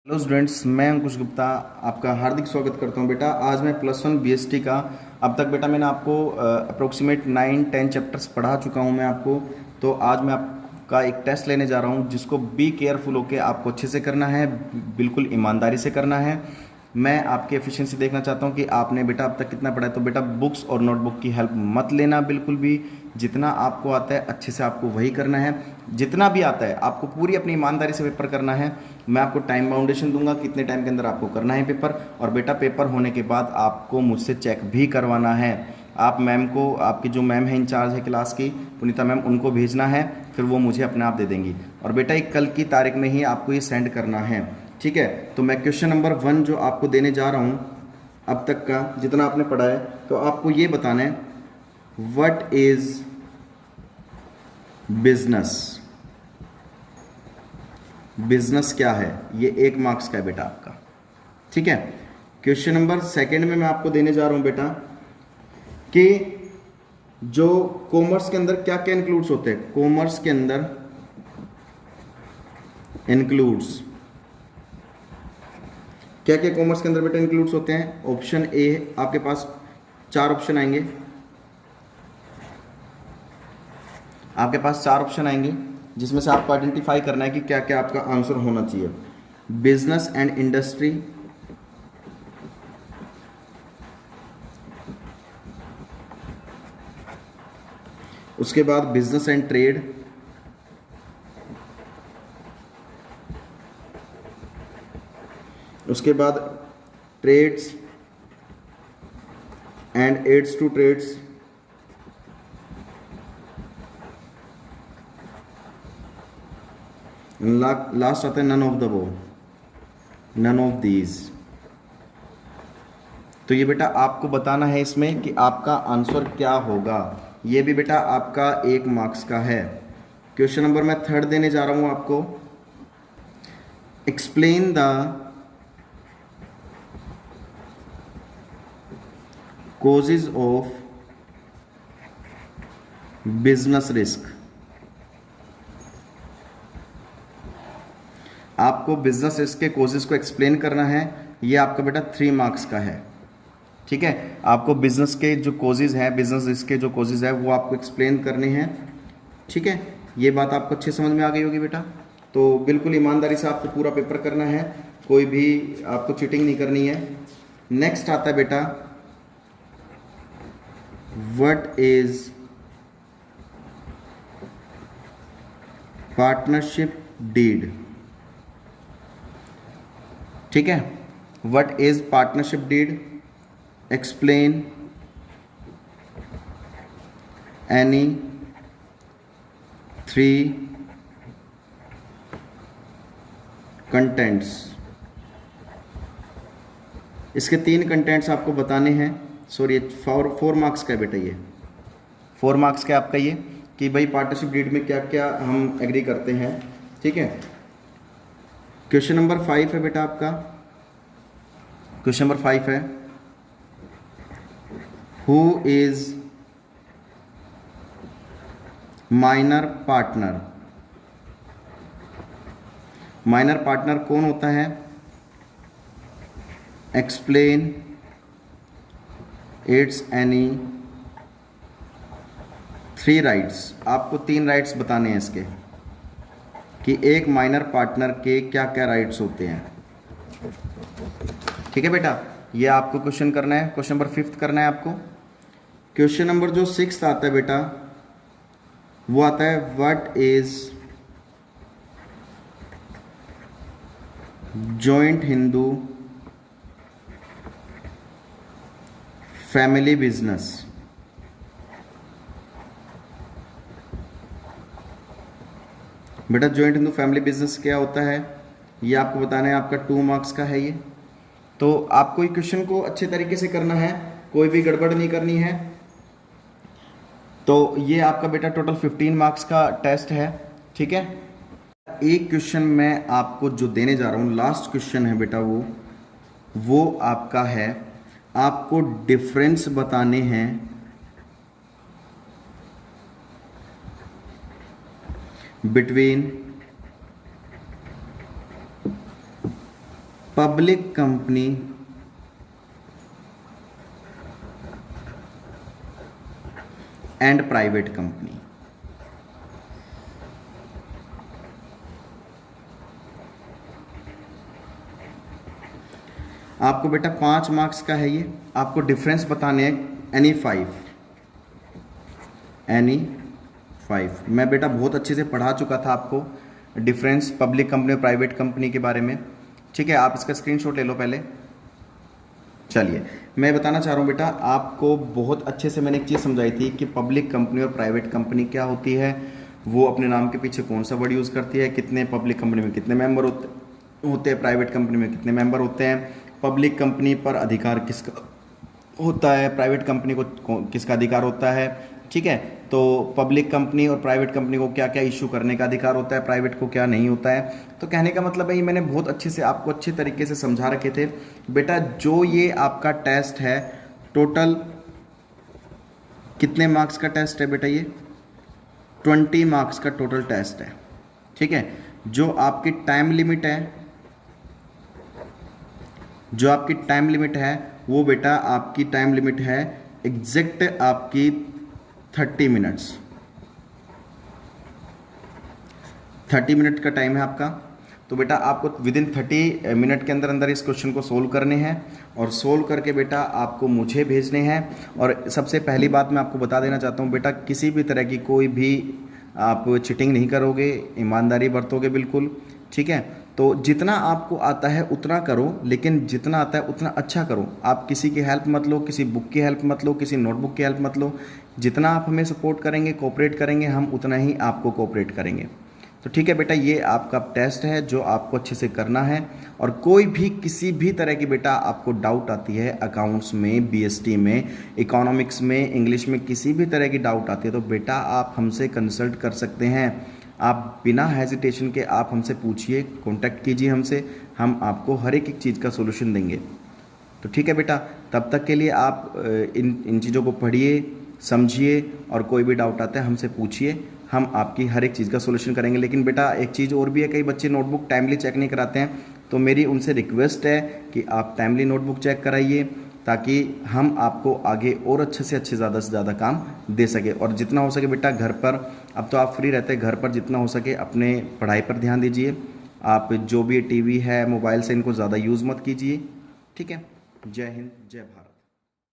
Hello students, मैं अंकुश गुप्ता आपका हार्दिक स्वागत करता हूं। बेटा आज मैं +1 बीएसटी का अब तक बेटा मैंने आपको अप्रोक्सीमेट 9-10 चैप्टर्स पढ़ा चुका हूं मैं आपको। तो आज मैं आपका एक टेस्ट लेने जा रहा हूं जिसको बी केयरफुल होके आपको अच्छे से करना है, बिल्कुल ईमानदारी से करना है। मैं आपकी एफिशिएंसी देखना चाहता हूं कि आपने बेटा अब तक कितना पढ़ा है। तो बेटा बुक्स और नोटबुक की हेल्प मत लेना बिल्कुल भी। जितना आपको आता है अच्छे से आपको वही करना है। जितना भी आता है आपको पूरी अपनी ईमानदारी से पेपर करना है। मैं आपको टाइम बाउंडेशन दूंगा कितने टाइम के अंदर आपको करना है पेपर। और बेटा पेपर होने के बाद आपको मुझसे चेक भी करवाना है। आप मैम को, आपकी जो मैम है इंचार्ज है क्लास की, पुनीता मैम, उनको भेजना है, फिर वो मुझे अपने आप दे देंगी। और बेटा एक कल की तारीख में ही आपको ये सेंड करना है, ठीक है। तो मैं क्वेश्चन नंबर 1 जो आपको देने जा रहा हूँ अब तक का जितना आपने पढ़ा है, तो आपको ये बताना है व्हाट इज बिजनेस। बिजनेस क्या है, ये 1 मार्क्स का है बेटा आपका, ठीक है। क्वेश्चन नंबर 2 में मैं आपको देने जा रहा हूं बेटा कि जो कॉमर्स के अंदर क्या क्या इंक्लूड्स होते हैं। कॉमर्स के अंदर इंक्लूड्स क्या क्या, कॉमर्स के अंदर बेटा इंक्लूड्स होते हैं। ऑप्शन ए, आपके पास 4 ऑप्शन आएंगे, आपके पास 4 ऑप्शन आएंगे जिसमें से आपको आइडेंटिफाई करना है कि क्या क्या आपका आंसर होना चाहिए। बिजनेस एंड इंडस्ट्री, उसके बाद बिजनेस एंड ट्रेड, उसके बाद trades and aids to trades, last आता है नन ऑफ द वो, नन ऑफ दीज। तो ये बेटा आपको बताना है इसमें कि आपका आंसर क्या होगा। ये भी बेटा आपका 1 मार्क्स का है। क्वेश्चन नंबर मैं 3 देने जा रहा हूं आपको। Explain the causes of business risk. आपको बिजनेस रिस्क के कॉजेज को एक्सप्लेन करना है। ये आपका बेटा 3 मार्क्स का है, ठीक है। आपको बिजनेस के जो कॉजेज हैं, बिजनेस रिस्क के जो कॉजेज है वो आपको एक्सप्लेन करने हैं, ठीक है। ये बात आपको अच्छे समझ में आ गई होगी बेटा। तो बिल्कुल ईमानदारी से आपको पूरा पेपर करना है, कोई भी आपको चीटिंग नहीं करनी है। नेक्स्ट आता है बेटा व्हाट इज पार्टनरशिप डीड, ठीक है। What is partnership deed, explain any 3 contents. इसके 3 कंटेंट्स आपको बताने हैं। सॉरी, 4 मार्क्स का है बेटा, ये 4 मार्क्स का आपका ये कि भाई पार्टनरशिप डीड में क्या क्या हम एग्री करते हैं, ठीक है। क्वेश्चन नंबर 5 है बेटा आपका। क्वेश्चन नंबर 5 है who is minor partner. Minor partner कौन होता है, एक्सप्लेन इट्स एनी 3 राइट्स। आपको 3 राइट्स बताने हैं इसके कि एक माइनर पार्टनर के क्या क्या राइट्स होते हैं, ठीक है बेटा। ये आपको क्वेश्चन करना है, क्वेश्चन नंबर 5 करना है आपको। क्वेश्चन नंबर जो 6 आता है बेटा वो आता है what is joint Hindu family business. बेटा जॉइंट हिंदू फैमिली बिजनेस क्या होता है ये आपको बताना है। आपका 2 मार्क्स का है ये। तो आपको ये क्वेश्चन को अच्छे तरीके से करना है, कोई भी गड़बड़ नहीं करनी है। तो ये आपका बेटा टोटल 15 मार्क्स का टेस्ट है, ठीक है। एक क्वेश्चन मैं आपको जो देने जा रहा हूँ, लास्ट क्वेश्चन है बेटा, वो आपका है, आपको डिफरेंस बताने हैं between public company and private company. आपको बेटा 5 मार्क्स का है ये, आपको डिफरेंस बताने हैं एनी 5। मैं बेटा बहुत अच्छे से पढ़ा चुका था आपको डिफरेंस पब्लिक कंपनी और प्राइवेट कंपनी के बारे में, ठीक है। आप इसका स्क्रीनशॉट ले लो पहले। चलिए मैं बताना चाह रहा हूँ बेटा, आपको बहुत अच्छे से मैंने एक चीज़ समझाई थी कि पब्लिक कंपनी और प्राइवेट कंपनी क्या होती है, वो अपने नाम के पीछे कौन सा वर्ड यूज़ करती है, कितने पब्लिक कंपनी में कितने मेंबर होते हैं, प्राइवेट कंपनी में कितने मेंबर होते हैं, पब्लिक कंपनी पर अधिकार किसका होता है, प्राइवेट कंपनी को किसका अधिकार होता है, ठीक है। तो पब्लिक कंपनी और प्राइवेट कंपनी को क्या क्या इशू करने का अधिकार होता है, प्राइवेट को क्या नहीं होता है। तो कहने का मतलब है ये मैंने बहुत अच्छे से आपको अच्छे तरीके से समझा रखे थे बेटा। जो ये आपका टेस्ट है टोटल कितने मार्क्स का टेस्ट है बेटा, ये 20 मार्क्स का टोटल टेस्ट है, ठीक है। जो आपकी टाइम लिमिट है, वो बेटा आपकी टाइम लिमिट है एग्जैक्ट आपकी 30 मिनट्स। 30 मिनट का टाइम है आपका। तो बेटा आपको विद इन 30 मिनट के अंदर अंदर इस क्वेश्चन को सोल्व करने हैं और सोल्व करके बेटा आपको मुझे भेजने हैं। और सबसे पहली बात मैं आपको बता देना चाहता हूँ बेटा, किसी भी तरह की कोई भी आप चीटिंग नहीं करोगे, ईमानदारी बरतोगे बिल्कुल, ठीक है। तो जितना आपको आता है उतना करो, लेकिन जितना आता है उतना अच्छा करो। आप किसी की हेल्प मत लो, किसी बुक की हेल्प मत लो, किसी नोटबुक की हेल्प मत लो। जितना आप हमें सपोर्ट करेंगे, कोऑपरेट करेंगे, हम उतना ही आपको कोऑपरेट करेंगे। तो ठीक है बेटा, ये आपका टेस्ट है जो आपको अच्छे से करना है। और कोई भी किसी भी तरह की बेटा आपको डाउट आती है अकाउंट्स में, बीएसटी में, इकोनॉमिक्स में, इंग्लिश में, किसी भी तरह की डाउट आती है तो बेटा आप हमसे कंसल्ट कर सकते हैं। आप बिना हेजिटेशन के आप हमसे पूछिए, कांटेक्ट कीजिए हमसे, हम आपको हर एक चीज़ का सोल्यूशन देंगे। तो ठीक है बेटा, तब तक के लिए आप इन चीज़ों को पढ़िए, समझिए और कोई भी डाउट आता है हमसे पूछिए, हम आपकी हर एक चीज़ का सोल्यूशन करेंगे। लेकिन बेटा एक चीज़ और भी है, कई बच्चे नोटबुक टाइमली चेक नहीं कराते हैं, तो मेरी उनसे रिक्वेस्ट है कि आप टाइमली नोटबुक चेक कराइए ताकि हम आपको आगे और अच्छे से ज़्यादा काम दे सके। और जितना हो सके बेटा घर पर, अब तो आप फ्री रहते हैं, घर पर जितना हो सके अपने पढ़ाई पर ध्यान दीजिए। आप जो भी टीवी है, मोबाइल से इनको ज़्यादा यूज़ मत कीजिए, ठीक है। जय हिंद, जय भारत।